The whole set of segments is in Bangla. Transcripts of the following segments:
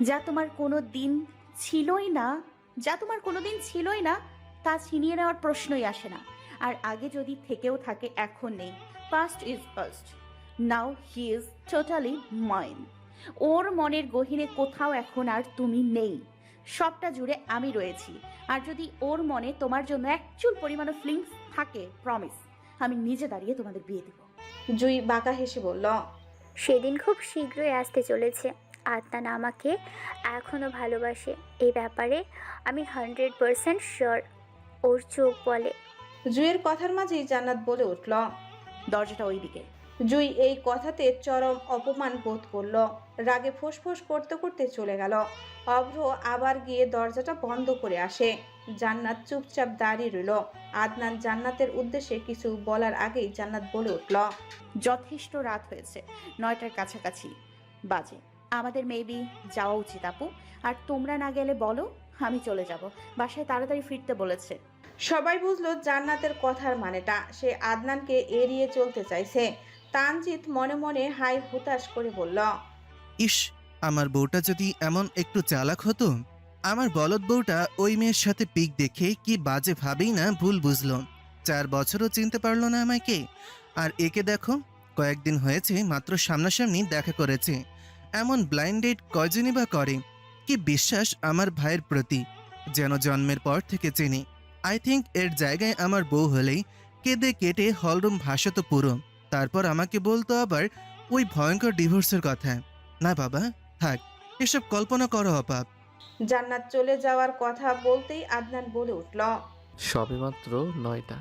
যা তোমার কোনো দিন ছিলই না, যা তোমার কোনো দিন ছিলই না, তা ছিনিয়ে নেওয়ার প্রশ্নই আসে না। আর আগে যদি থেকেও থাকে, এখন নেই। Past is past. Now he is totally mine. ওর মনের গহীনে কোথাও এখন আর তুমি নেই। সবটা জুড়ে আমি রয়েছি। আর যদি ওর মনে তোমার জন্য এক চুল পরিমাণও ফিলিংস থাকে, প্রমিস আমি নিজে দাঁড়িয়ে তোমাদের বিয়ে দেব। জুই বাঁকা হেসে বলল, সেদিন খুব শীঘ্রই আসতে চলেছে। আদনান আমাকে এখনও ভালোবাসে, এই ব্যাপারে আমি 100% শিওর। ওর চোখ বলে। জুইয়ের কথার মাঝেই জান্নাত বলে উঠল। দরজাটা ওইদিকে। জুই এই কথাতে চরম অপমান বোধ করল। রাগে ফোঁস করতে করতে চলে গেল। অভ্র আবার গিয়ে দরজাটা বন্ধ করে আসে। জান্নাত চুপচাপ দাঁড়িয়ে রইল। আদনান জান্নাতের উদ্দেশ্যে কিছু বলার আগেই জান্নাত বলে উঠল, যথেষ্ট রাত হয়েছে, 9টার কাছাকাছি বাজে। আমাদের মেবি যাওয়া উচিত আপু। আর তোমরা না গেলে বলো, আমি চলে যাব। বাসায় তাড়াতাড়ি ফিরতে বলেছে। সবাই বুঝলো জান্নাতের কথার মানেটা। সে আদনানকে এড়িয়ে চলতে চাইছে। তানজিৎ মনে মনে হাই হুতাশ করে বলল, ইস, আমার বউটা যদি এমন একটু চালাক হতো। আমার বলদ বউটা ওই মেয়ের সাথে পিক দেখে কি বাজে ভাবেই না ভুল বুঝলো। 4 বছরও চিনতে পারলো না আমাকে। আর একে দেখো, কয়েকদিন হয়েছে মাত্র সামনাসামনি দেখা করেছে। এমন ব্লাইন্ড ডেট কয়জনই বা করে? কি বিশ্বাস আমার ভাইয়ের প্রতি, যেন জন্মের পর থেকে চিনি। আই থিঙ্ক এর জায়গায় আমার বউ হলেই কেঁদে কেটে হলরুম ভাসাতো পুরো। তারপর আমাকে বলতো আবার ওই ভয়ঙ্কর ডিভোর্সের কথা। না বাবা, থাক, এসব কল্পনা করো অপাপ। জান্নাত চলে যাওয়ার কথা বলতেই আদনান বলে উঠল, সবেমাত্র 9টা,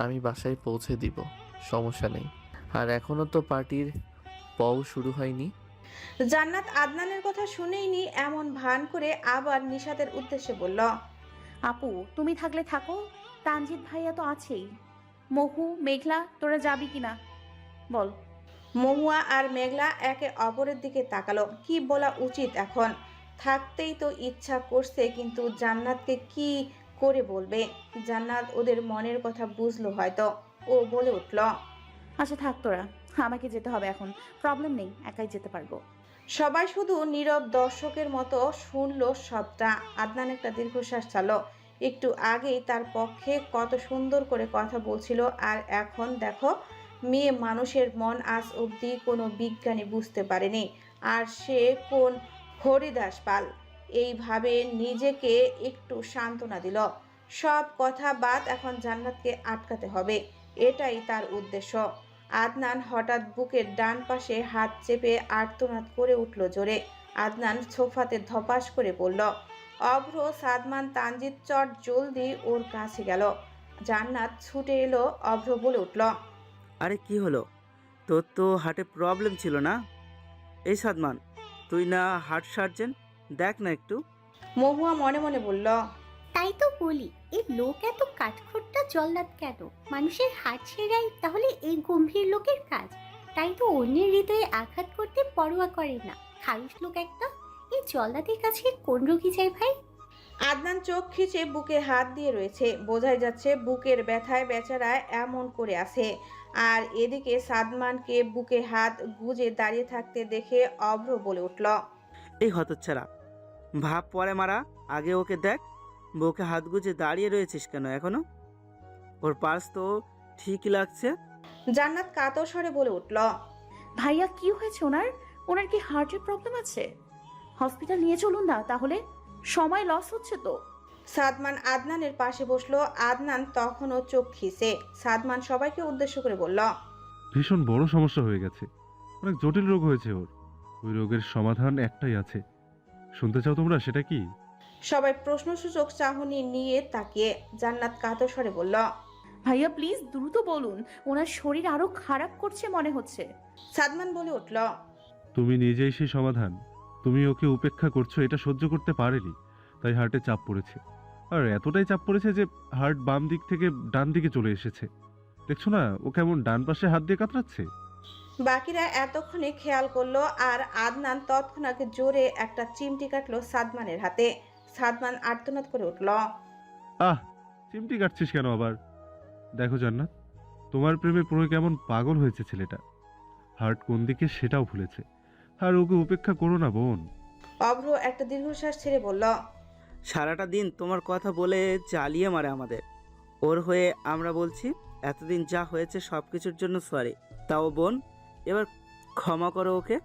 আমি বাসায় পৌঁছে দিব, সমস্যা নেই। আর এখনো তো পার্টির পও শুরু হয়নি। জান্নাত আদনানের কথা শুনেইনি এমন ভান করে আবার নিশাতের উদ্দেশ্যে বলল, আপু তুমি থাকলে থাকো, তানজিৎ ভাইয়া তো আছেই। মহু, মেঘলা, তোরা যাবি কিনা বল। মহুয়া আর মেঘলা একে অপরের দিকে তাকালো। কি বলা উচিত এখন? থাকতেই তো ইচ্ছা করছে, কিন্তু জান্নাতকে কি করে বলবে? জান্নাত ওদের মনের কথা বুঝলো হয়তো। ও বলে উঠল, আচ্ছা থাক তোরা, আমাকে যেতে হবে এখন। প্রবলেম নেই, একাই যেতে পারবো। সবাই শুধু নীরব দর্শকের মতো শুনলো সবটা। আদনান একটা দীর্ঘশ্বাস ছাড়ল। একটু আগেই তার পক্ষে কত সুন্দর করে কথা বলছিল, আর এখন দেখো, মেয়ে মানুষের মন আজ অবধি কোনো বিজ্ঞানী বুঝতে পারেনি। আর সে কোন হরিদাস পাল। এইভাবে নিজেকে একটু সান্ত্বনা দিল। সব কথা বাদ, এখন জান্নাতকে আটকাতে হবে, এটাই তার উদ্দেশ্য। আদনান হঠাৎ বুকের ডান পাশে হাত চেপে আর্তনাদ করে উঠল জোরে। আদনান সোফাতে ধপাস করে পড়ল। অভ্র, সাদমান, তানজিৎ চট জলদি ওর কাছে গেল। জান্নাত ছুটে এলো। অভ্র বলে উঠল, আরে কি হলো? তোর তো হার্টে প্রবলেম ছিল না? এই সাদমান, তুই না হার্ট সার্জেন, দেখ না একটু। মহুয়া মনে মনে বলল, তাই তো বলি, এই লোক এত কাঠখোট্টা জল্লাদ কেন? মানুষের হাত ছেড়াই তাহলে এই গম্ভীর লোকের কাজ। তাই তো অন্যের হৃদয়ে আঘাত করতে পরোয়া করে না। খারিস লোক একটা। এই জল্লাদের কাছে কোন রোগী চাই ভাই? আদনান চোখ খিচে বুকে হাত দিয়ে রয়েছে। বোঝাই যাচ্ছে বুকের ব্যথায় বেচারা এমন করে আছে। আর এদিকে সাদমানকে বুকে হাত গুজে দাঁড়িয়ে থাকতে দেখে অভ্র বলে উঠল, এই হতচ্ছাড়া, ভাব পরে মারা, আগে ওকে দেখ। বউকে হাত গুজে দাঁড়িয়ে রয়েছিস কেন এখনো? ওর পার্স তো ঠিকই লাগছে। জান্নাত কাতর স্বরে বলে উঠল, ভাইয়া কি হয়েছে ওনার? ওনার কি হার্টের প্রবলেম আছে? হসপিটাল নিয়ে চলুন না তাহলে, সময় লস হচ্ছে তো। সাদমান আদনানের পাশে বসলো। আদনান তখনও চোখ খিসে। সাদমান সবাইকে উদ্দেশ্য করে বলল, ভীষণ বড় সমস্যা হয়ে গেছে, অনেক জটিল রোগ হয়েছে ওর। ওই রোগের সমাধান একটাই আছে, শুনতে চাও তোমরা সেটা কি? সবাই প্রশ্নসূচক চাহনি নিয়ে তাকিয়ে। জান্নাত কাতর স্বরে বলল, ভাইয়া প্লিজ দ্রুত বলুন, ওনার শরীর আরো খারাপ করছে মনে হচ্ছে। সাদমান বলে উঠল, তুমি নিজেই সেই সমাধান। তুমি ওকে উপেক্ষা করছো, এটা সহ্য করতে পারেনি, তাই হার্টে চাপ পড়েছে। আর এতটাই চাপ পড়েছে যে হার্ট বাম দিক থেকে ডান দিকে চলে এসেছে। দেখছো না ও কেমন ডান পাশে হাত দিয়ে কাতরাচ্ছে? বাকিরা এতক্ষণে খেয়াল করলো। আর আদনান তৎক্ষণাৎ জোরে একটা চিমটি কাটলো সাদমানের হাতে। সাদমান আর্তনাদ করে উঠল, আহ, চিমটি কাটছিস কেন আবার? দেখো জান্নাত, তোমার প্রেমে পড়ে কেমন পাগল হয়েছে ছেলেটা। হার্ট কোন দিকে সেটাও ভুলেছে। আর ওকে উপেক্ষা করো না বোন। অভ্র একটা দীর্ঘশ্বাস ছেড়ে বলল, সারাটা দিন তোমার কথা বলে জ্বালিয়ে মারে আমাদের। ওর হয়ে আমরা বলছি, এতদিন যা হয়েছে সব কিছুর জন্য সরি। তাও বোন, এবার ক্ষমা করো ওকে।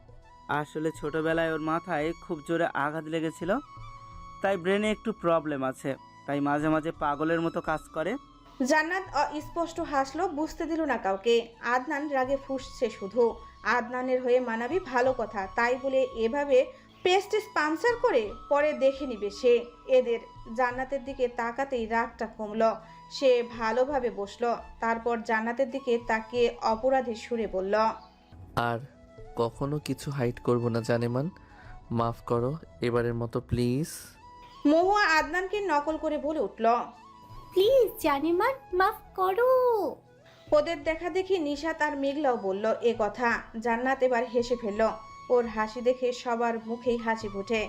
আসলে ছোটবেলায় ওর মাথায় খুব জোরে আঘাত লেগেছিল, তাই ব্রেনে একটু প্রবলেম আছে, তাই মাঝে মাঝে পাগলের মতো কাজ করে। জান্নাত স্পষ্ট হাসলো, বুঝতে দিল না কাউকে। আদনান রাগে ফুঁসছে শুধু। আদনানের হয়ে মানাবি ভালো কথা, তাই বলে এভাবে পেস্ট স্পন্সর করে পরে দেখে নিবে সে এদের। জান্নাতের দিকে তাকাতেই রাগটা কমলো। সে ভালোভাবে বসলো, তারপর জান্নাতের দিকে তাকিয়ে অপরাধী সুরে বলল, আর কখনো কিছু হাইড করব না জানেমান। মাফ করো এবারের মতো প্লিজ। মহুয়া আদনানকে নকল করে বলে উঠল। প্লিজ জানেমান, মাফ করো। ওদের দেখা দেখি নিশাত আর মেঘলাও বলল এ কথা। জান্নাত এবার হেসে ফেলল। ওর হাসি দেখে সবার মুখেই হাসি ফুটে।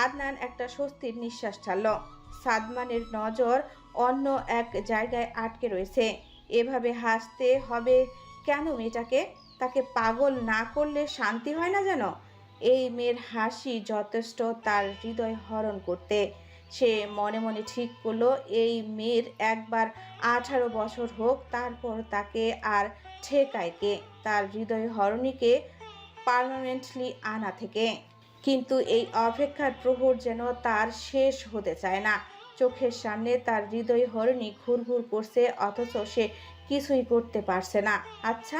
আদনান একটা স্বস্তির নিঃশ্বাস ছাড়ল। সাদমানের নজর অন্য এক জায়গায় আটকে রয়েছে। এভাবে হাসতে হবে কেন মেয়েটাকে? তাকে পাগল না করলে শান্তি হয় না যেন? এই মেয়ের হাসি যথেষ্ট তার হৃদয় হরণ করতে। সে মনে মনে ঠিক করলো এই মেয়ের একবার 18 বছর হোক, তারপর তাকে আর ঠেকায় কে? তার হৃদয় হরণীকে পার্মানেন্টলি আনা থেকে। কিন্তু এই অপেক্ষার প্রহর যেন তার শেষ হতে চায় না। চোখের সামনে তার হৃদয় হরণী ঘুরঘুর করছে, অথচ সে কিছুই করতে পারছে না। আচ্ছা,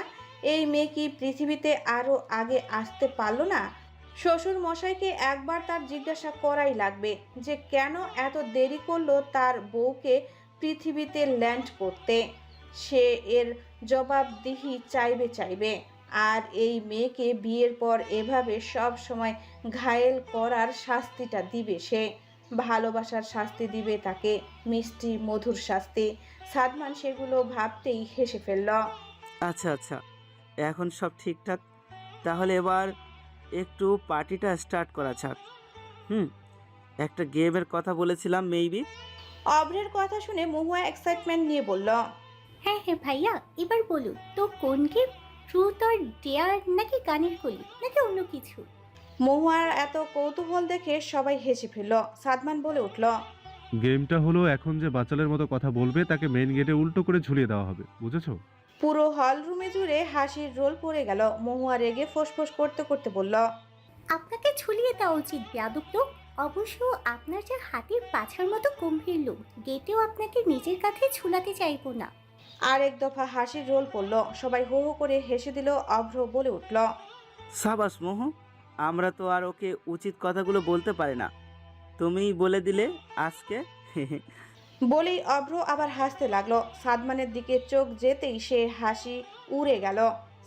এই মেয়ে কি পৃথিবীতে আরো আগে আসতে পারলো না? শ্বশুর মশাইকে একবার তার জিজ্ঞাসা করাই লাগবে যে কেন এত দেরি করলো তার বউকে পৃথিবীতে ল্যান্ড করতে। সে এর জবাবদিহি চাইবে। আর এই মেয়েকে বিয়ের পর এভাবে সব সময় ঘায়েল করার শাস্তিটা দিবে সে। ভালোবাসার শাস্তি দিবে তাকে, মিষ্টি মধুর শাস্তি। সাদমান সেগুলো ভাবতেই হেসে ফেলল। আচ্ছা আচ্ছা, এখন সব ঠিকঠাক, তাহলে এবার একটু পার্টিটা স্টার্ট করা যাক। একটা গেমের কথা বলেছিলাম মেবি। অভ্রের কথা শুনে মহুয়া এক্সাইটমেন্ট নিয়ে বলল, হ্যাঁ হ্যাঁ ভাইয়া, এবার বলুন তো কোন গেম? ট্রুথ অর ডেয়ার, নাকি গানের কলি, নাকি অন্য কিছু? মহুয়ার এত কৌতূহল দেখে সবাই হেসে ফেলল। সাদমান বলে উঠল, গেমটা হলো এখন যে বাচালের মতো কথা বলবে তাকে মেইন গেটে উল্টো করে ঝুলিয়ে দেওয়া হবে, বুঝেছো? পুরো হল রুমে জুড়ে হাসির রোল পড়ে গেল। মহুয়া রেগে ফোঁস করতে করতে বলল, আপনাকে ঝুলিয়ে দেওয়া উচিত বেয়াদব লোক। অবশ্য আপনার যে হাতির পাছার মতো গম্ভীর লোক, গেটেও আপনাকে নিজের কাছে ঝুলাতে চাইবো না। আর এক দফা হাসির রোল পড়ল। সবাই হো হো করে হেসে দিল। অভ্র বলে উঠল, সাবাস মোহ, আমরা তো আর ওকে উচিত কথাগুলো বলতে পারি না, তুমিই বলে দিলে আজকে। বলেই অভ্র আবার হাসতে লাগলো। সাদমানের দিকে চোখ যেতেই সে হাসি উড়ে গেল।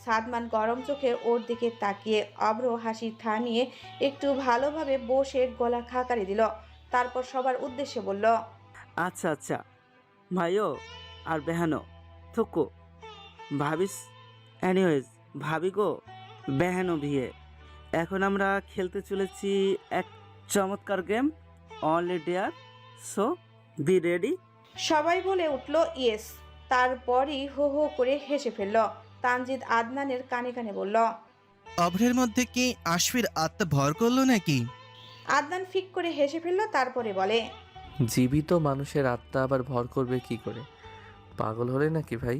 সাদমান গরম চোখে ওর দিকে তাকিয়ে অভ্র হাসি থামিয়ে একটু ভালোভাবে বসে গলা খাকারি দিল। তারপর সবার উদ্দেশ্যে বলল, আচ্ছা আচ্ছা ভাইও আর বেহানো থুকো ভাবিস, এনিওয়েজ ভাবি গো, বেহানো বিয়ে। এখন আমরা খেলতে চলেছি এক চমৎকার game, only dare. So be ready. সবাই বলে উঠল ইয়েস। তারপরই হো হো করে হেসে ফেলল। তানজিদ আদনানের কানে কানে বলল, অভ্রের মধ্যে কি আশফির আত্মা ভর করলো নাকি? আদনান ফিক করে হেসে ফেলল, তারপরে বলে, জীবিত মানুষের আত্মা আবার ভর করবে কি করে? পাগল হলে নাকি ভাই?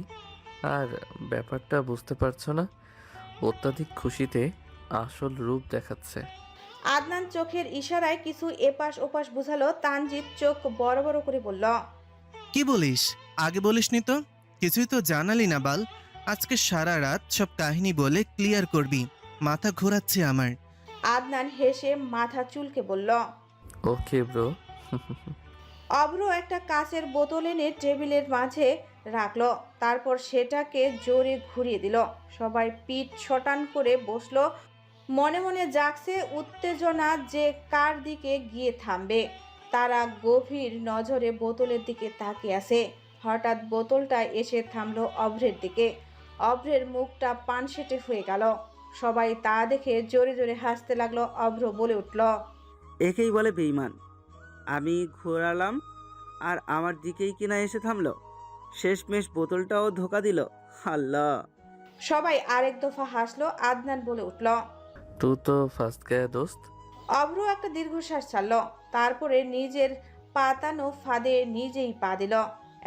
আর ব্যাপারটা বুঝতে পারছো না? অত্যাধিক খুশিতে আসল রূপ দেখাচ্ছে। আদনান চোখের ইশারায় কিছু এপাশ ওপাশ বুঝালো। তানজিদ চোখ বড় বড় করে বলল, কি বলিস? আগে বলিসনি তো। কিছুই তো জানালি না বাল। আজকে সারা রাত সব কাহিনী বলে ক্লিয়ার করবি। মাথা ঘোরাচ্ছে আমার। আদনান হেসে মাথা চুলকে বলল। Okay bro. অভ্র একটা কাচের বোতল এনে টেবিলের মাঝে রাখলো। তারপর সেটাকে জোরে ঘুরিয়ে দিল। সবাই পিঠ ছটান করে বসলো। মনে মনে জাগছে উত্তেজনা যে কার দিকে গিয়ে থামবে। তারা গভীর নজরে বোতলের দিকে তাকিয়ে আছে। হঠাৎ বোতলটা এসে থামলো অভ্রের দিকে। অভ্রের মুখটা পানসেটে হয়ে গেল। সবাই তা দেখে জোরে জোরে হাসতে লাগলো। অভ্র বলে উঠল, একেই বলে বেঈমান। আমি ঘোরালাম আর আমার দিকেই কিনা এসে থামলো। শেষমেশ বোতলটাও ধোকা দিল। আল্লাহ। সবাই আরেক দফা হাসলো। আদনান বলে উঠল, তু তো ফার্স্ট গায়ে দোস্ত। অভ্র একটা দীর্ঘশ্বাস ছাড়ল, তারপরে নিজের পাতানো ফাঁদে নিজেই পা দিল।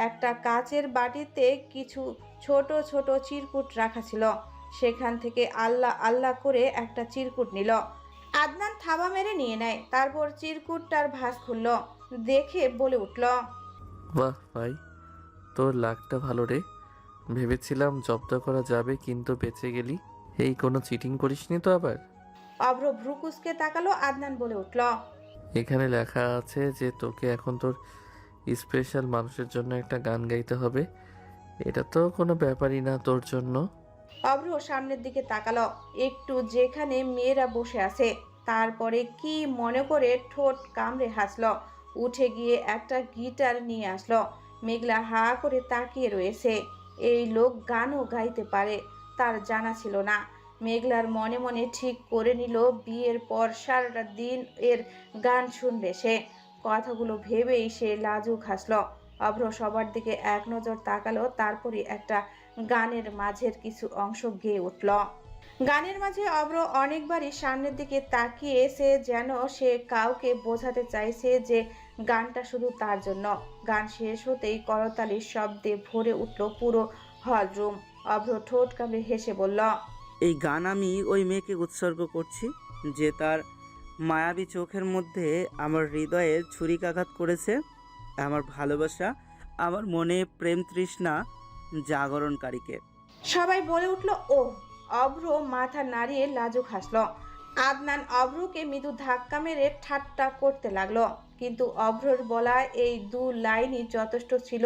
একটা কাচের বাটিতে কিছু ছোট ছোট চিরকুট রাখা ছিল, সেখান থেকে আল্লাহ আল্লাহ করে একটা চিরকুট নিল। আদনান থাবা মেরে নিয়ে নেয়, তারপর চিরকুটটার ভাঁজ খুলল, দেখে বলে উঠল, বাহ ভাই, তোর লাকটা ভালো রে। ভেবেছিলাম জব্দ করা যাবে, কিন্তু বেঁচে গেলি। এই কোনো চিটিং করিসনি তো আবার? অভ্র ভ্রুকুসকে তাকালো। আদনান বলে উঠল, এখানে লেখা আছে যে তোকে এখন তোর স্পেশাল মানুষের জন্য একটা গান গাইতে হবে। এটা তো কোনো ব্যাপারই না তোর জন্য। অভ্র সামনের দিকে তাকালো একটু, যেখানে মেয়েরা বসে আছে, তারপরে কি মনে করে ঠোঁট কামড়ে হাসলো, উঠে গিয়ে একটা গিটার নিয়ে আসলো। মেঘলা হা করে তাকিয়ে রয়েছে। এই লোক গানও গাইতে পারে, তার জানা ছিল না। মেঘলার মনে মনে ঠিক করে নিল বিয়ের পর সারাটা দিন এর গান শুনবে সে। কথাগুলো ভেবেই সে লাজুক হাসলো। অভ্র সবার দিকে এক নজর তাকালো, তারপরে একটা গানের মাঝের কিছু অংশ গেয়ে উঠল। গানের মাঝে অভ্র অনেকবারই সামনের দিকে তাকিয়ে সে যেন সে কাউকে বোঝাতে চাইছে যে গানটা শুধু তার জন্য। গান শেষ হতেই করতালির শব্দে ভরে উঠল পুরো হল রুম। অভ্র ঠোঁট কামড়ে হেসে বলল, এই গান আমি ওই মেয়েকে উৎসর্গ করছি যে তার মায়াবী চোখের মধ্যে আমার হৃদয়ে ছুরিকাঘাত করেছে। আমার ভালোবাসা, আমার মনে প্রেম তৃষ্ণা জাগরণকারীকে। সবাই বলে উঠল ও। অভ্র মাথা নাড়িয়ে লাজুক হাসল। আদনান অভ্রকে মৃদু ধাক্কা মেরে ঠাট্টা করতে লাগলো, কিন্তু অভ্রর বলা এই দু লাইনই যথেষ্ট ছিল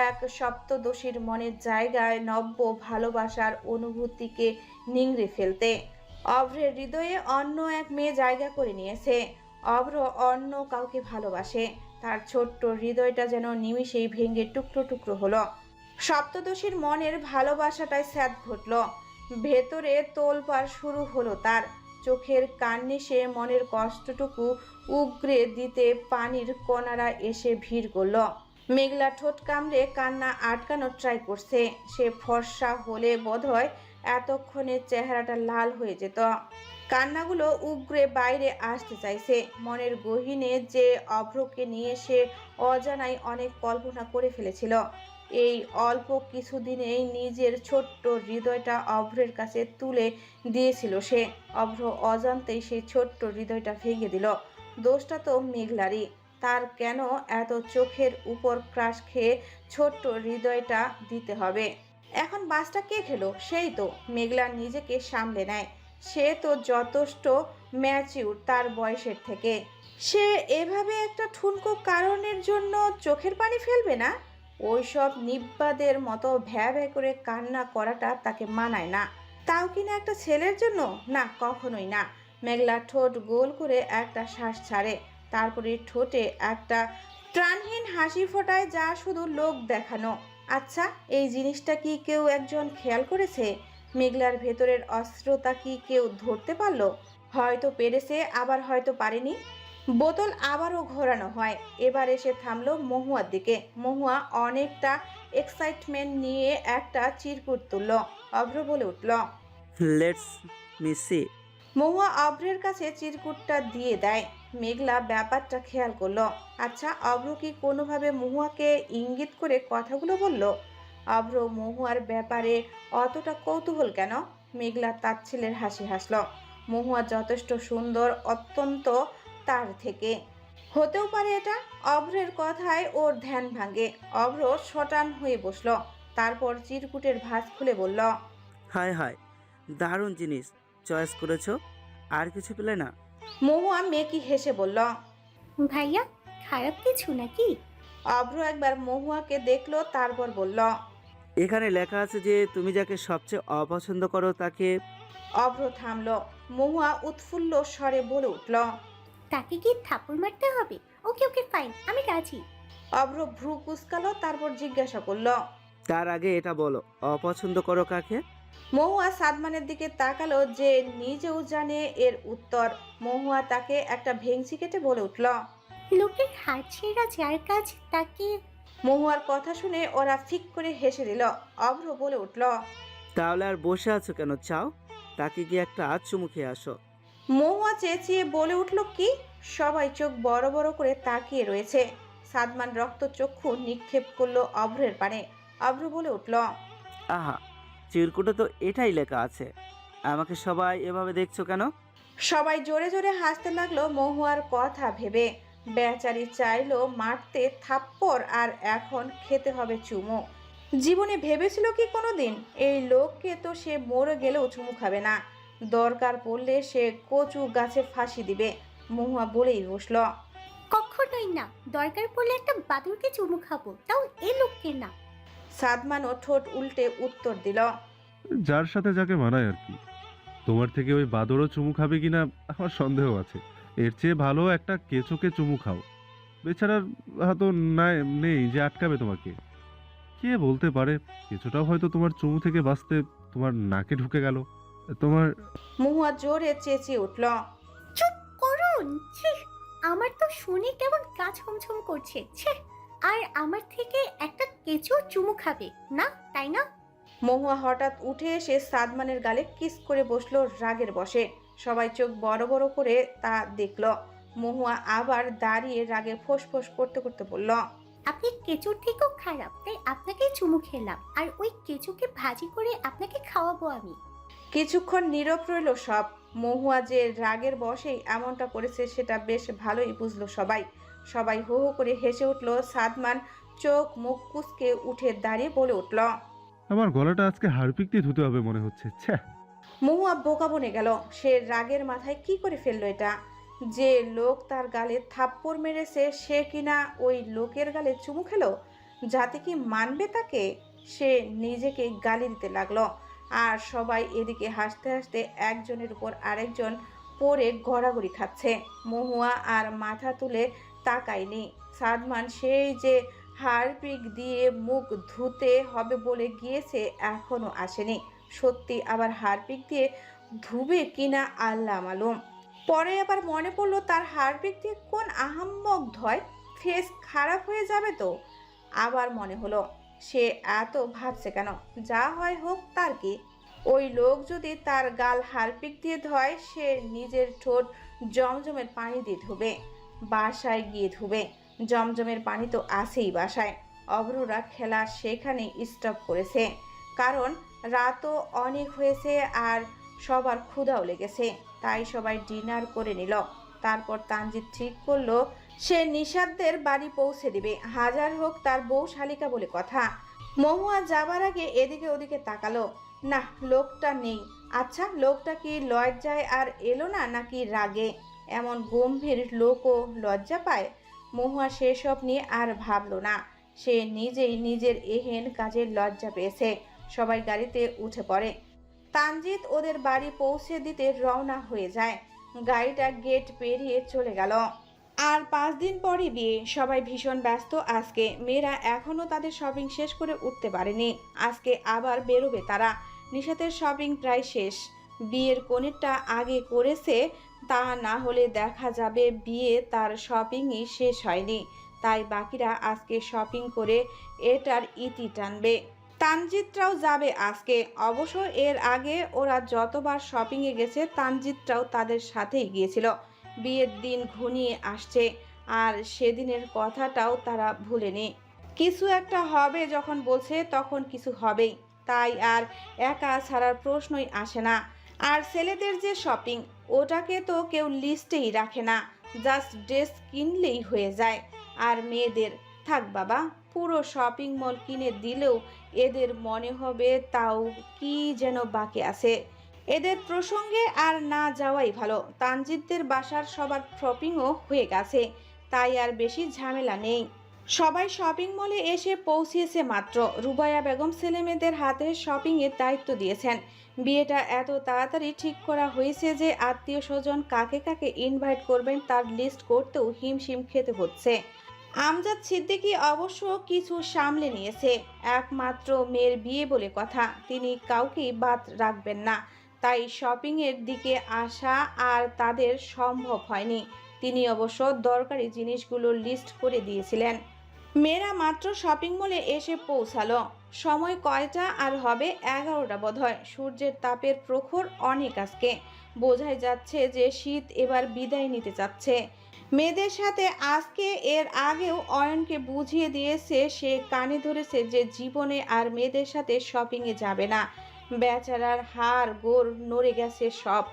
এক সপ্তদোষীর মনের জায়গায় নব্য ভালোবাসার অনুভূতিকে নিংড়ে ফেলতে। অভ্রের হৃদয়ে অন্য এক মেয়ে জায়গা করে নিয়েছে। অভ্র অন্য কাউকে ভালোবাসে। তার ছোট্ট হৃদয়টা যেন নিমিষেই ভেঙে টুকরো টুকরো হলো। সপ্তদোষীর মনের ভালোবাসাটায় স্যাদ ঘটল, ভেতরে তোলপাড় শুরু হলো তার। চোখের কান্নিসে মনের কষ্টটুকু উগরে দিতে পানির কণারা এসে ভিড় করল। মেঘলা ঠোঁট কামড়ে কান্না আটকানোর ট্রাই করছে। সে ফর্সা হলে বোধহয় এতক্ষণে চেহারাটা লাল হয়ে যেত। কান্নাগুলো উগরে বাইরে আসতে চাইছে। মনের গহীনে যে অভ্রকে নিয়ে সে অজানাই অনেক কল্পনা করে ফেলেছিল। এই অল্প কিছুদিনেই নিজের ছোট্ট হৃদয়টা অভ্রের কাছে তুলে দিয়েছিল সে। অভ্র অজান্তেই সেই ছোট্ট হৃদয়টা ভেঙে দিল। দোষটা তো মেঘলারই। তার কেন এত চোখের উপর ক্রাশ খেয়ে ছোট্ট হৃদয়টা দিতে হবে? এখন বাসটা কে খেলো? সেই তো। মেঘলা নিজেকে সামলে নেয়। সে তো যথেষ্ট ম্যাচিউর তার বয়সের থেকে। সে এভাবে একটা ঠুনকো কারণের জন্য চোখের পানি ফেলবে না। ওইসব নিব্বাদের মতো ভ্যা ভ্যা করে কান্না করাটা তাকে মানায় না। তাও কিনা একটা ছেলের জন্য? না, কখনোই না। মেঘলা ঠোঁট গোল করে একটা শ্বাস ছাড়ে, তারপরে ঠোঁটে একটা প্রাণহীন হাসি ফোটায়, যা শুধু লোক দেখানো। আচ্ছা, এই জিনিসটা কি কেউ একজন খেয়াল করেছে? মেঘলার ভেতরের অস্ত্রতা কি কেউ ধরতে পারলো? হয়তো পেরেছে, আবার হয়তো পারেনি। বোতল আবারও ঘোরানো হয়। এবার এসে থামলো মহুয়ার দিকে। মহুয়া অনেকটা এক্সাইটমেন্ট নিয়ে একটা চিরকুট তুলল। অভ্র বলে উঠল, লেটস মিসি। মহুয়া অভ্রের কাছে চিরকুটটা দিয়ে দেয়। মেঘলা ব্যাপারটা খেয়াল করলো। আচ্ছা, অভ্র কি কোনোভাবে মহুয়াকে ইঙ্গিত করে কথাগুলো বলল? অভ্র মহুয়ার ব্যাপারে অতটা কৌতূহল কেন? মেঘলা তাচ্ছিলের হাসি হাসল। মহুয়া যথেষ্ট সুন্দর, অত্যন্ত তার থেকে। হতেও পারে এটা। অভ্রের কথায় ওর ধ্যান ভাঙে। অভ্র শটান হয়ে বসল, তারপর চিরকুটের ভাঁজ খুলে বলল, হায় হায়, দারুণ জিনিস চয়েস করেছো। আর কিছু পেলে না? মহুয়া মেকি হেসে বলল, ভাইয়া, খারাপ কিছু নাকি? অভ্র একবার মহুয়াকে দেখলো, তারপর বলল, এখানে লেখা আছে যে তুমি যাকে সবচেয়ে অপছন্দ করো তাকে। অভ্র থামলো। মহুয়া উৎফুল্ল স্বরে বলে উঠল, তাকে কি থাপ্পড় মারতে হবে? ওকে ওকে, ফাইন, আমি রাজি। অভ্র ভ্রু কুঁচকালো, তারপর জিজ্ঞাসা করলো, তার আগে এটা বলো, অপছন্দ করো কাকে? মহুয়া সাদমানের দিকে তাকালো, যে নিজেও জানে এর উত্তর। মহুয়া তাকে একটা ভেংচি কেটে বলে উঠল, লোকের হাত ছেঁড়া যার কাজ তাকে। মহুয়ার কথা শুনে ওরা ফিক করে হেসে দিল। অভ্র বলে উঠল, তাহলে আর বসে আছো কেন? চাও তাকে গিয়ে একটা চুমু খেয়ে আসো। মহুয়া চেঁচিয়ে বলে উঠল কি? সবাই চোখ বড় বড় করে তাকিয়ে রয়েছে। সাদমান রক্তচক্ষু নিক্ষেপ করলো অভ্রের পানে। অভ্র বলে উঠল, আহা, চিরকুটে তো এটাই লেখা আছে। আমাকে সবাই এভাবে দেখছো কেন? সবাই জোরে জোরে হাসতে লাগলো মহুয়ার কথা ভেবে। বেচারি চাইলো মারতে থাপ্পড়, আর এখন খেতে হবে চুমু। জীবনে ভেবেছিল কি কোনোদিন এই লোককে তো সে মরে গেলেও চুমু খাবে না, দরকার পড়লে সে কচু গাছে ফাঁসি দিবে। মহুয়া বলেই বসল, কখনোই না, দরকার পড়লে একটা বাদুরকে চুমু খাবো, তাও এ লোককে না। সাদমানও ঠোঁট উল্টে উত্তর দিল, যার সাথে যাকে মানায় আর কি। তোমার থেকে ওই বাদরও চুমু খাবে কিনা আমার সন্দেহ আছে। এর চেয়ে ভালো একটা কেঁচোকে চুমু খাও। বেচারার হয়তো নেই যে আটকাবে তোমাকে। কে বলতে পারে, কেঁচোটাও হয়তো তোমার চুমু থেকে বাঁচতে তোমার নাকে ঢুকে গেল। তোমার মহুয়া জোরে চেঁচিয়ে উঠল, চুপ করুন, ছি! আমার তো শুনে কেমন গা ছমছম করছে, ছে! আর আমার থেকে একটা কেঁচো চুমু খাবে না, তাই না? মহুয়া হঠাৎ উঠে এসে সাদমানের গালে কিস করে বসলো রাগের বশে। সবাই চোখ বড় বড় করে তা দেখল। মহুয়া আবার দাঁড়িয়ে রাগে ফোঁস করতে করতে বলল, আপনি কেঁচোর থেকেও খারাপ, তাই আপনাকেই চুমু খেলাম, আর ওই কেঁচোকে ভাজি করে আপনাকে খাওয়াবো আমি। কিছুক্ষণ নীরব রইল সব। মহুয়া যে রাগের বশেই এমনটা করেছে সেটা বেশ ভালোই বুঝলো সবাই। সবাই হো হো করে হেসে উঠল। সাদমান চোখ মুখ কুঁচকে উঠে দাঁড়িয়ে বলে উঠল, আমার গলাটা আজকে হারপিক দিয়ে ধুতে হবে মনে হচ্ছে। ছ্যা। মহুয়া বোকা বনে গেল। সে রাগের মাথায় কি করে ফেললো এটা? যে লোক তার গালে থাপ্পড় মেরেছে সে কিনা ওই লোকের গালে চুমু খেলো? যাতে কি মানবে তাকে? সে নিজেকে গালি দিতে লাগলো। আর সবাই এদিকে হাসতে হাসতে একজনের উপর আরেকজন পড়ে গড়াগড়ি খাচ্ছে। মহুয়া আর মাথা তুলে তাকায়নি। সাদমান সেই যে হারপিক দিয়ে মুখ ধুতে হবে বলে গিয়েছে এখনো আসেনি। সত্যি আবার হারপিক দিয়ে ধুবে কিনা আল্লাহ মালুম। পরে আবার মনে পড়লো তার হারপিক দিয়ে কোন আহাম্মক ধয়, ফেস খারাপ হয়ে যাবে তো। আবার মনে হলো সে এত ভাবছে কেন? যা হয় হোক, তার কি? ওই লোক যদি তার গাল হারপিক দিয়ে ধয়, সে নিজের ঠোঁট জমজমের পানি দিয়ে ধুবে। বাসায় গিয়ে ধুবে। জমজমের পানি তো আছেই বাসায়। অভ্ররা খেলা সেখানেই স্টপ করেছে, কারণ রাতও অনেক হয়েছে আর সবার ক্ষুধাও লেগেছে। তাই সবাই ডিনার করে নিল। তারপর তানজিৎ ঠিক করলো সে নিশাদদের বাড়ি পৌঁছে দিবে, হাজার হোক তার বউ শালিকা বলে কথা। মহুয়া যাবার আগে এদিকে ওদিকে তাকালো। না, লোকটা নেই। আচ্ছা, লোকটা কি লজ্জায় আর এলো না, নাকি রাগে? এমন গম্ভীর লোকও লজ্জা পায়? মহুয়া সেসব নিয়ে আর ভাবলো না। সে নিজেই নিজের এহেন কাজের লজ্জা পেয়েছে। সবাই গাড়িতে উঠে পড়ে। তানজিৎ ওদের বাড়ি পৌঁছে দিতে রওনা হয়ে যায়। গাড়িটা গেট পেরিয়ে চলে গেল। আর 5 দিন পরে বিয়ে। সবাই ভীষণ ব্যস্ত আজকে। মেয়েরা এখনো তাদের শপিং শেষ করে উঠতে পারেনি। আজকে আবার বেরোবে তারা। নিশাতের শপিং প্রায় শেষ। বিয়ের কোণেরটা আগে করেছে, তা না হলে দেখা যাবে বিয়ে তার শপিংই শেষ হয়নি। তাই বাকিরা আজকে শপিং করে এটার ইতি টানবে। তানজিৎরাও যাবে আজকে। অবশ্য এর আগে ওরা যতবার শপিংয়ে গেছে তানজিৎরাও তাদের সাথেই গিয়েছিল। বিয়ের দিন ঘনিয়ে আসছে, আর সেদিনের কথাটাও তারা ভুলেনি। কিছু একটা হবে যখন বলছে তখন কিছু হবেই। তাই আর একা ছাড়ার প্রশ্নই আসে না। আর ছেলেদের যে শপিং, ওটাকে তো কেউ লিস্টেই রাখে না, জাস্ট ড্রেস কিনলেই হয়ে যায়। আর মেয়েদের, থাক বাবা, পুরো শপিং মল কিনে দিলেও এদের মনে হবে তাও কি যেন বাকি আছে। এদের প্রসঙ্গে আর না যাওয়াই ভালো। তানজিৎদের বাসার সবার শপিংও হয়ে গেছে, তাই আর বেশি ঝামেলা নেই। সবাই শপিং মলে এসে পৌঁছিয়েছে মাত্র। রুবাইয়া বেগম ছেলেমেয়েদের হাতে শপিংয়ের দায়িত্ব দিয়েছেন। বিয়েটা এত তাড়াতাড়ি ঠিক করা হয়েছে যে আত্মীয় স্বজন কাকে কাকে ইনভাইট করবেন তার লিস্ট করতেও হিমশিম খেতে হচ্ছে। আমজাদ সিদ্দিকী অবশ্য কিছু সামলে নিয়েছে। একমাত্র মেয়ের বিয়ে বলে কথা, তিনি কাউকেই বাদ রাখবেন না। তাই শপিংয়ের দিকে আসা আর তাদের সম্ভব হয়নি। তিনি অবশ্য দরকারি জিনিসগুলোর লিস্ট করে দিয়েছিলেন। মেয়েরা মাত্র শপিং মলে এসে পৌঁছালো। সময় কয়টা আর হবে? 11টা বোধহয়। সূর্যের তাপের প্রখর অনেক আজকে। বোঝাই যাচ্ছে যে শীত এবার বিদায় নিতে চাচ্ছে। মেয়েদের সাথে আজকে এর আগেও অয়নকে বুঝিয়ে দিয়েছে, সে কানে ধরেছে যে জীবনে আর মেয়েদের সাথে শপিংয়ে যাবে না। বেচারার হাড় গোড় নড়ে গেছে সব।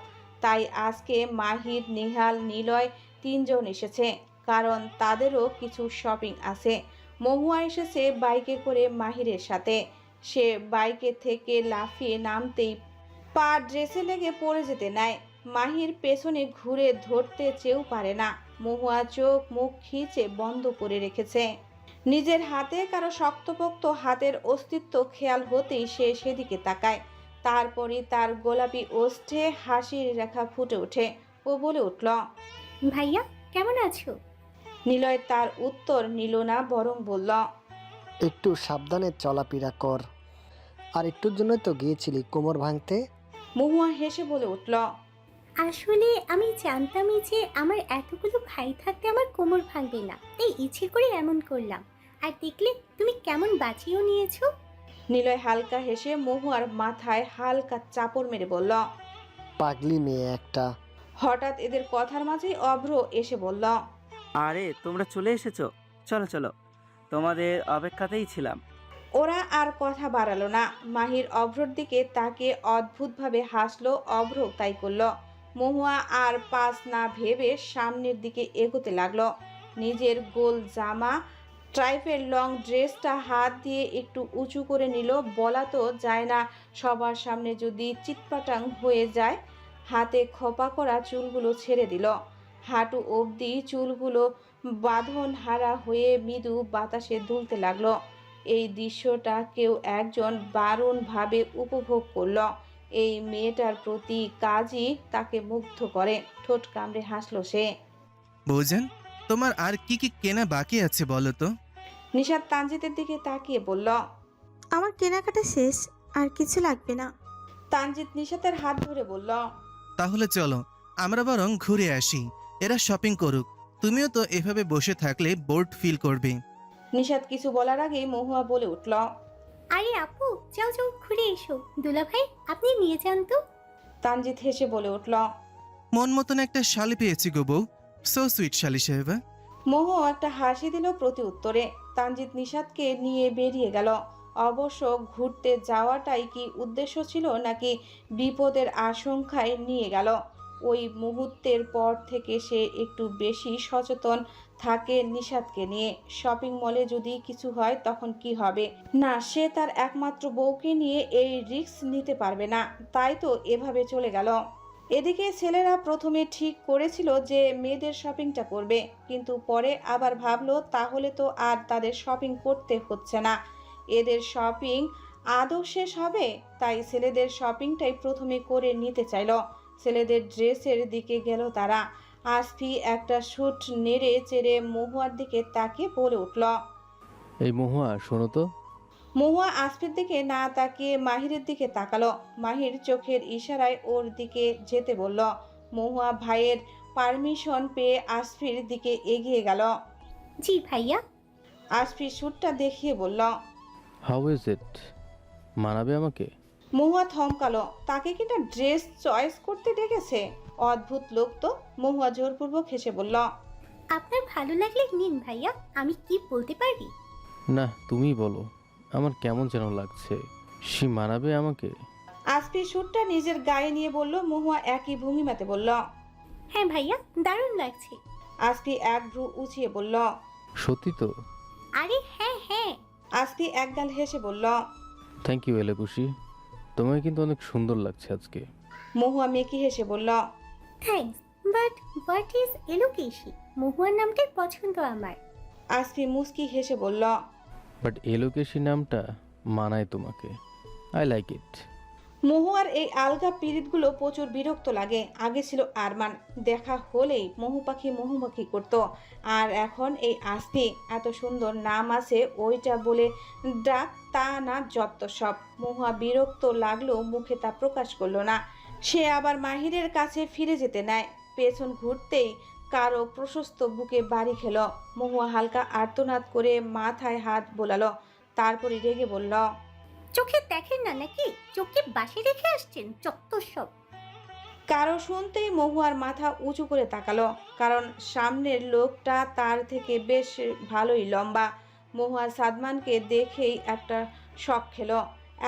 তাই আজকে মাহির, নিহাল, নিলয় তিনজন এসেছে, কারণ তাদেরও কিছু শপিং আছে। মহুয়া এসেছে বাইকে করে মাহিরের সাথে। সে বাইকে থেকে লাফিয়ে নামতেই পা ড্রেসে লেগে পড়ে যেতে নেয়। মাহির পেছনে ঘুরে ধরতে চেয়েও পারে না। মহুয়া চোখ মুখ খিচে বন্ধ করে রেখেছে। নিজের হাতে কারো শক্তপোক্ত হাতের অস্তিত্ব খেয়াল হতেই সে সেদিকে তাকায়। তারপরে তার গোলাপি ওষ্ঠে হাসির রেখা ফুটে ওঠে। ও বলে উঠল, ভাইয়া কেমন আছো? নিলয় তার উত্তর নিল না, বরং বলল, একটু সাবধানে চলাফেরা কর। আর একটুর জন্যই তো গিয়েছিলি কোমর ভাঙতে। মহুয়া হেসে বলে উঠল, আসলে আমি জানতামই যে আমার এতগুলো ভাই থাকতে আমার কোমর ভাঙবে না, তাই ইচ্ছে করে এমন করলাম। আর দেখলে তুমি কেমন বাঁচিয়েও নিয়েছো। নিলয় হালকা হেসে মহুয়ার মাথায় হালকা চাপড় মেরে বলল। পাগলি মেয়ে একটা। হঠাৎ এদের কথার মাঝেই অভ্র এসে বলল, আরে তোমরা চলে এসেছো, চলো চলো, তোমাদের অপেক্ষাতেই ছিলাম। ওরা আর কথা বাড়ালো না। মাহির অভ্রর দিকে তাকে অদ্ভুতভাবে হাসলো, অভ্র তাই করলো। মহুয়া আর পাস না ভেবে সামনের দিকে এগোতে লাগলো। নিজের গোল জামা ট্রাইপের লং ড্রেসটা হাত দিয়ে একটু উঁচু করে নিল। বলা তো যায় না সবার সামনে যদি চিৎপাটাং হয়ে যায়। হাতে খোপা করা চুলগুলো ছেড়ে দিল। হাঁটু অবধি চুলগুলো বাঁধন হারা হয়ে মৃদু বাতাসে দুলতে লাগলো। এই দৃশ্যটা কেউ একজন দারুণভাবে উপভোগ করল। এই মেয়েটার প্রতি কাজই তাকে মুগ্ধ করে। ঠোঁট কামড়ে হাসলো সে। বৌজান, তোমার আর কি কি কেনা বাকি আছে বলো তো? নিশাত তানজিতের দিকে তাকিয়ে বলল। আমার কেনাকাটা শেষ, আর কিছু লাগবে না। তানজিৎ নিশাতের হাত ধরে বলল, তাহলে চলো আমরা বরং ঘুরে আসি। এরা শপিং করুক, তুমিও তো এভাবে বসে থাকলে বোর্ড ফিল করবে। নিশাত কিছু বলার আগেই মহুয়া বলে উঠল, আরে আপু, যাও যাও ঘুরে এসো। দুলা ভাই আপনি নিয়ে যান তো। তানজিৎ হেসে বলে উঠল। মন মতন একটা শালি পেয়েছি গো বউ, সো সুইট শালি সাহেবা। মহুয়া একটা হাসি দিল প্রতি উত্তরে। তানজিৎ নিশাতকে নিয়ে বেরিয়ে গেল। অবশ্য ঘুরতে যাওয়াটাই কি উদ্দেশ্য ছিল, নাকি বিপদের আশঙ্কায় নিয়ে গেল? ওই মুহূর্তের পর থেকে সে একটু বেশি সচেতন থাকে নিশাতকে নিয়ে। শপিং মলে যদি কিছু হয় তখন কি হবে? না, সে তার একমাত্র বউকে নিয়ে এই রিস্ক নিতে পারবে না। তাই তো এভাবে চলে গেল। এদিকে ছেলেরা প্রথমে ঠিক করেছিল যে মেয়েদের শপিংটা করবে, কিন্তু পরে আবার ভাবলো তাহলে তো আর তাদের শপিং করতে হচ্ছে না। এদের শপিং আদৌ শেষ হবে। তাই ছেলেদের শপিংটাই প্রথমে করে নিতে চাইল। ছেলেদের ড্রেসের দিকে গেল তারা। আসফি একটা স্যুট নেড়ে চেড়ে মহুয়ার দিকে তাকিয়ে বলে উঠল। এই মহুয়া, শোনো তো। মহুয়া আসফির দিকে না তাকিয়ে মাহিরের দিকে তাকালো। মাহির চোখের ইশারায় ওর দিকে যেতে বলল। মহুয়া ভাইয়ের পারমিশন পেয়ে আসফির দিকে এগিয়ে গেল। জি ভাইয়া। আসফি স্যুটটা দেখিয়ে বলল। How is it? মানাবে আমাকে? মহুয়া থমকালো। তাকে কিনা ড্রেস চয়েস করতে ডেকেছে? অদ্ভুত লোক তো। মহুয়া জোরপূর্বক হেসে বলল, আপনার ভালো লাগলে নিন ভাইয়া, আমি কি বলতে পারি? না, তুমি বলো। আমার কেমন যেন লাগছে। সে মানাবে আমাকে? আসফি স্যুটটা নিজের গায়ে নিয়ে বলল। মহুয়া একই ভঙ্গিমাতে বলল, হ্যাঁ ভাইয়া, দারুণ লাগছে। আসফি এক ভ্রু উঁচিয়ে বলল, সত্যি তো? আরে হ্যাঁ হ্যাঁ। আসফি একগাল হেসে বলল। থ্যাংক ইউ এলাকুশি, তোমায় কিন্তু অনেক সুন্দর লাগছে আজকে। মহুয়া মেকি হেসে বলল, থ্যাঙ্কস, বাট হোয়াট ইজ এলোকেশি? মহুয়ার নামটাই পছন্দ আমার। আসফি মুস্কি হেসে বলল, বাট এলোকেশি নামটা মানায় তোমাকে। I like it. মহুয়ার এই আলগা পিরিতগুলো প্রচুর বিরক্ত লাগে। আগে ছিল আরমান, দেখা হলেই মহু পাখি করতো। আর এখন এই আসফি, এত সুন্দর নাম আছে ওইটা বলে ডাক, তা না যত সব। মহুয়া বিরক্ত লাগলেও মুখে তা প্রকাশ করলো না। সে আবার মাহিরের কাছে ফিরে যেতে নেয়। পেছন ঘুরতেই কারো প্রশস্ত বুকে বাড়ি খেল। মহুয়া হালকা আর্তনাদ করে মাথায় হাত বোলালো। তারপরে রেগে বলল, চোখে দেখেন না নাকি? চোখে বাসি রেখে আসছেন, চত্বর সব। কারো শুনতেই মহুয়ার মাথা উঁচু করে তাকালো, কারণ সামনের লোকটা তার থেকে বেশ ভালোই লম্বা। মহুয়া সাদমানকে দেখেই একটা শক খেলো।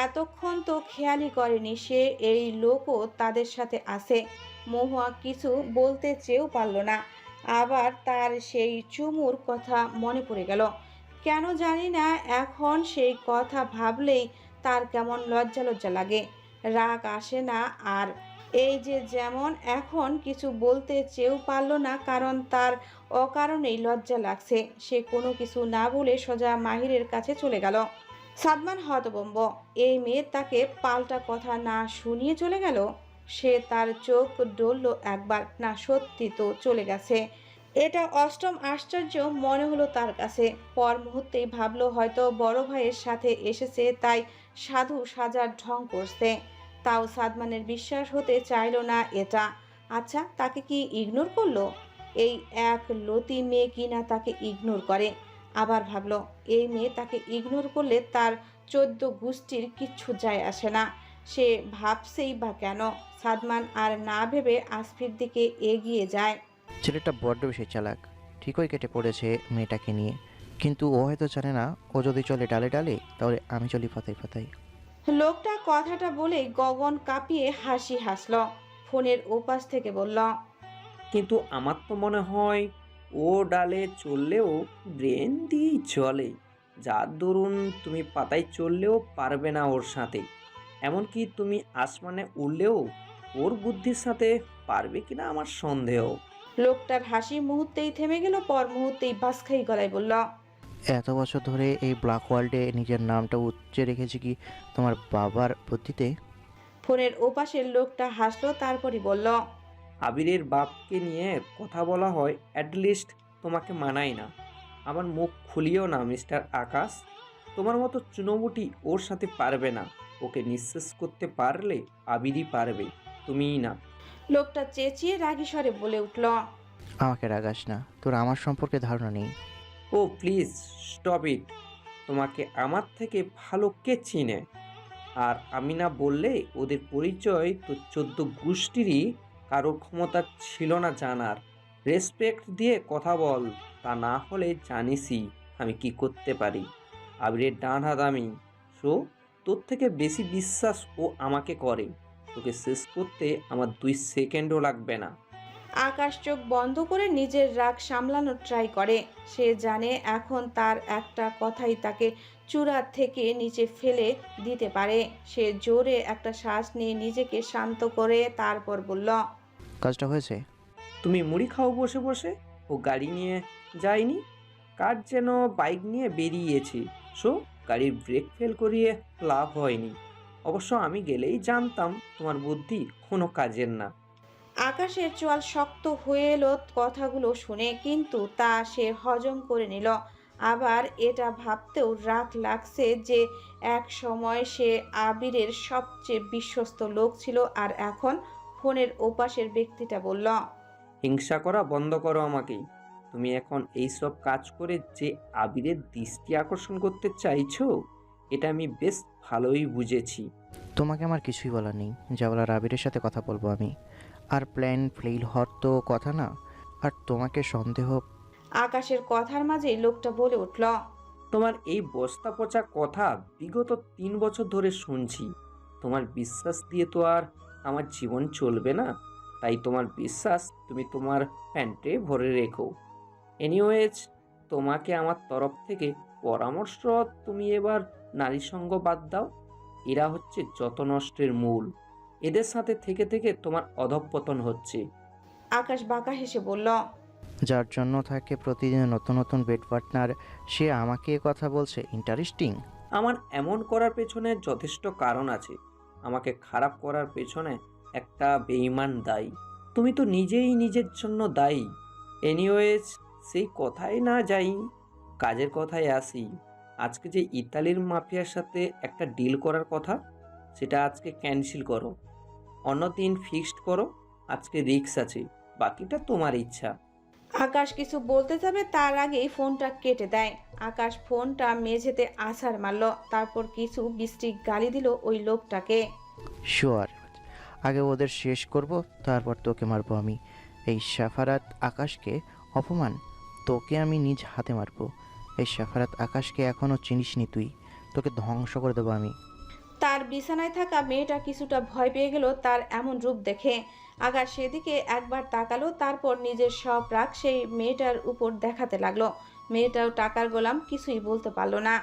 এতক্ষণ তো খেয়ালই করেনি সে এই লোকও তাদের সাথে আছে। মহুয়া কিছু বলতে চেয়েও পারল না। আবার তার সেই চুমুর কথা মনে পড়ে গেল। কেন জানি না এখন সেই কথা ভাবলেই তার কেমন লজ্জা লজ্জা লাগে। রাগ আসে না আর, এই যে যেমন এখন কিছু বলতে চেয়েও পারল না, কারণ তার অকারণেই লজ্জা লাগছে। সে কোনো কিছু না বলে সোজা মাহিরের কাছে চলে গেল। সাদমান হতভম্ব, এই মেয়ে তাকে পাল্টা কথা না শুনিয়ে চলে গেল। সে তার চোখ ডলল একবার, না সত্যি তো চলে গেছে। এটা অষ্টম আশ্চর্য মনে হলো তার কাছে। পর মুহূর্তেই ভাবলো হয়তো বড় ভাইয়ের সাথে এসেছে, তাই সাধু সাজার ঢং করছে। তাও সাদমানের বিশ্বাস হতে চাইল না এটা। আচ্ছা, তাকে কি ইগনোর করলো? এই এক লতি মেয়ে কিনা তাকে ইগনোর করে। আবার ভাবলো এই মেয়ে তাকে ইগনোর করলে তার 14 গোষ্ঠীর কিচ্ছু যায় আসে না। সে ভাবছেই বা কেন? সাদমান আর না ভেবে আসফির দিকে এগিয়ে যায়। ছেলেটা বড্ড বেশি চালাক, ঠিকই কেটে পড়েছে মেয়েটাকে নিয়ে। কিন্তু ও হয়তো জানে না, ও যদি চলে ডালে ডালে তাহলে আমি চলি ফাতাই ফাতাই। লোকটা কথাটা বলেই গগন কাঁপিয়ে হাসি হাসল। ফোনের ওপাশ থেকে বলল, কিন্তু আমার তো মনে হয় ও ডালে চললেও ব্রেন দিয়েই চলে, যার দরুন তুমি পাতায় চললেও পারবে না ওর সাথে। এমনকি তুমি আসমানে উড়লেও ওর বুদ্ধির সাথে পারবে কিনা আমার সন্দেহ। লোকটার হাসি মুহূর্তেই থেমে গেল, পর মুহূর্তেই বাসখাই গলায় বলল, এত বছর ধরে এই ব্ল্যাক ওয়ার্ল্ডে নিজের নামটা উচ্চে রেখেছি কি তোমার বাবার বুদ্ধিতে? ফোনের ওপাশের লোকটা হাসলো, তারপরই বলল, আবিরের বাপকে নিয়ে কথা বলা হয়, অ্যাটলিস্ট তোমাকে মানায় না। আমার মুখ খুলিও না মিস্টার আকাশ, তোমার মতো চুনোবুটি ওর সাথে পারবে না। ওকে নিঃশেষ করতে পারলে আবিরই পারবে, তুমিই না। লোকটা চেঁচিয়ে রাগী স্বরে বলে উঠল, আমাকে রাগাস না, তোর আমার সম্পর্কে ধারণা নেই। ও প্লিজ স্টপ ইট। তোমাকে আমার থেকে ভালো কে চিনে? আর আমি না বললে ওদের পরিচয় তো 14 গোষ্ঠীরই কারোর ক্ষমতা ছিল না জানার। রেসপেক্ট দিয়ে কথা বল, তা না হলে জানিসই আমি কি করতে পারি। আবিরের ডান হাত আমি। সো তোর থেকে বেশি বিশ্বাস ও আমাকে করে। তোকে শেষ করতে আমার 2 সেকেন্ডও লাগবে না। আকাশ চোখ বন্ধ করে নিজের রাগ সামলানোর ট্রাই করে। সে জানে এখন তার একটা কথাই তাকে চূড়া থেকে নিচে ফেলে দিতে পারে। সে জোরে একটা শ্বাস নিয়ে নিজেকে শান্ত করে তারপর বলল, কাজটা হয়েছে? তুমি মুড়ি খাও বসে বসে, ও গাড়ি নিয়ে যায়নি। কার যেন বাইক নিয়ে বেরিয়েছি। সো গাড়ির ব্রেক ফেল করিয়ে লাভ হয়নি। অবশ্য আমি গেলেই জানতাম তোমার বুদ্ধি কোনো কাজের না। আকাশের চোয়াল শক্ত হয়ে এলো কথাগুলো শুনে, কিন্তু তা সে হজম করে নিল। আবার এটা ভাবতেও রাগ লাগছে যে এক সময় সে আবিরের সবচেয়ে বিশ্বস্ত লোক ছিল, আর এখন ফোনের ওপাশের ব্যক্তিটা বলল, হিংসা করা বন্ধ করো আমাকেই। তুমি এখন এইসব কাজ করে যে আবিরের দৃষ্টি আকর্ষণ করতে চাইছো, এটা আমি বেশ ভালোই বুঝেছি। তোমাকে আমার কিছুই বলার নেই, যা বলার আবিরের সাথে কথা বলবো আমি। আর প্ল্যান ফেইল হওয়ার তো কথা না। আর তোমাকে সন্দেহ। আকাশের কথার মাঝেই লোকটা বলে উঠল, তোমার এই বস্তা পচা কথা বিগত 3 বছর ধরে শুনছি। তোমার বিশ্বাস দিয়ে তো আর আমার জীবন চলবে না, তাই তোমার বিশ্বাস তুমি তোমার প্যান্টে ভরে রেখো। এনিওয়েজ, তোমাকে আমার তরফ থেকে পরামর্শ, তুমি এবার নারী সঙ্গ বাদ দাও। এরা হচ্ছে যত নষ্টের মূল। এদের সাথে থেকে থেকে তোমার অধঃপতন হচ্ছে। আকাশ বাঁকা হেসে বলল, যার জন্য থাকে প্রতিদিন নতুন নতুন বেড পার্টনার, সে আমাকে এ কথা বলছে? ইন্টারেস্টিং। আমার এমন করার পেছনে যথেষ্ট কারণ আছে। আমাকে খারাপ করার পেছনে একটা বেঈমান দায়ী। তুমি তো নিজেই নিজের জন্য দায়ী। এনিওয়েজ, সেই কথাই না যাই, কাজের কথায় আসি। আজকে যে ইতালির মাফিয়ার সাথে একটা ডিল করার কথা, সেটা আজকে ক্যান্সেল করো। অন্যদিন ফিক্সড করো। আজকে রিস্ক আছে, বাকিটা তোমার ইচ্ছা। আকাশ কিছু বলতে যাবে তার আগেই ফোনটা কেটে দেয়। আকাশ ফোনটা মেঝেতে আছাড় মারল, তারপর কিছু বৃষ্টি গালি দিল ওই লোকটাকে। শিওর, আগে ওদের শেষ করব, তারপর তোকে মারবো আমি। এই সাফারাত আকাশকে অপমান, তোকে আমি নিজ হাতে মারবো। এই সাফারাত আকাশকে এখনও চিনিসনি তুই, তোকে ধ্বংস করে দেবো আমি। তার বিছানায় থাকা মেয়েটা কিছুটা ভয় পেয়ে গেল তার এমন রূপ দেখে। আকাশ সেদিকে একবার তাকালো, তারপর নিজের সব রাগ সেই মেয়েটার উপর দেখাতে লাগলো। মেয়েটাও টাকার গোলাম, কিছুই বলতে পারলো না।